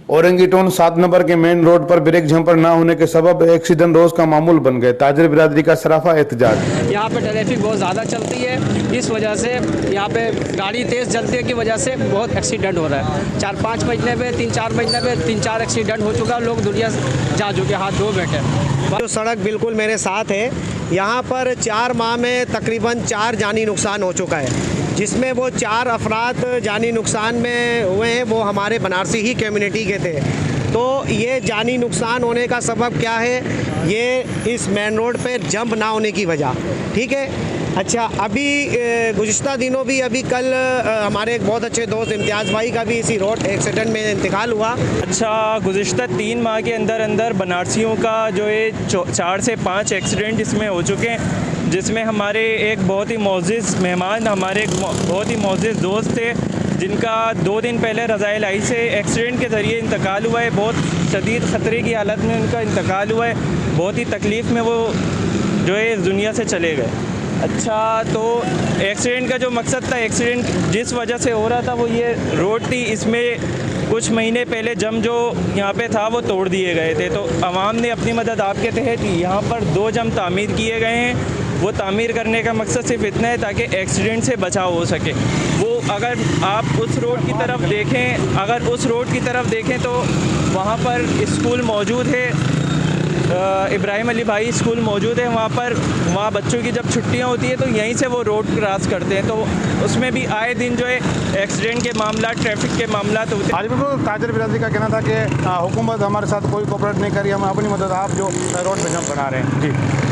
औरंगीटोन 7 number के main road पर break jumper न होने के सबब एक्सीडेंट रोज का मामूल बन गए। ताजिर बिरादरी का सराफा एहतजाज। यहाँ पे ट्रैफिक बहुत ज़्यादा चलती है, इस वजह से यहाँ पे गाड़ी तेज़ चलने की वजह से बहुत एक्सीडेंट हो रहा है। 4-5 महीने में 3-4 महीने में 3-4 एक्सीडेंट हो चुका है। लोग दुनिया से जा चुके, हाथ धो बैठे। जो सड़क बिल्कुल मेरे साथ है, यहाँ पर 4 माह में तकरीबन 4 जानी नुकसान हो चुका है, जिसमें वो 4 अफराद जानी नुकसान में हुए हैं, वो हमारे बनारसी ही कम्युनिटी के थे। तो ये जानी नुकसान होने का सबब क्या है? ये इस मेन रोड पे जंप ना होने की वजह। ठीक है। अच्छा, अभी गुज़िश्ता दिनों भी अभी कल हमारे एक बहुत अच्छे दोस्त इम्तियाज़ भाई का भी इसी रोड एक्सीडेंट में इंतकाल हुआ। अच्छा, गुज़िश्ता 3 माह के अंदर अंदर बनारसियों का जो है 4 से 5 एक्सीडेंट इसमें हो चुके हैं, जिसमें हमारे एक बहुत ही मोअज़्ज़िज़ मेहमान, हमारे एक बहुत ही मोअज़्ज़िज़ दोस्त थे, जिनका 2 दिन पहले रज़ाइल आई से एक्सीडेंट के ज़रिए इंतकाल हुआ है। बहुत शदीद ख़तरे की हालत में उनका इंतकाल हुआ है। बहुत ही तकलीफ़ में वो जो है इस दुनिया से चले गए। अच्छा, तो एक्सीडेंट का जो मकसद था, एक्सीडेंट जिस वजह से हो रहा था वो ये रोड थी, इसमें कुछ महीने पहले जम जो यहाँ पे था वो तोड़ दिए गए थे। तो आवाम ने अपनी मदद आपके तहत यहाँ पर 2 जम तामीर किए गए हैं। वो तामीर करने का मकसद सिर्फ इतना है ताकि एक्सीडेंट से बचाव हो सके। वो अगर आप उस रोड की तरफ देखें तो वहाँ पर स्कूल मौजूद है, इब्राहिम अली भाई स्कूल मौजूद है। वहाँ बच्चों की जब छुट्टियाँ होती है तो यहीं से वो रोड क्रॉस करते हैं, तो उसमें भी आए दिन जो है एक्सीडेंट के मामला, ट्रैफिक के मामला होते हैं। आज बिल्कुल ताजिर बिरादरी का कहना था कि हुकूमत हमारे साथ कोई कोऑपरेट नहीं करी, हम अपनी मदद आप जो रोड पे जंप बना रहे हैं। जी।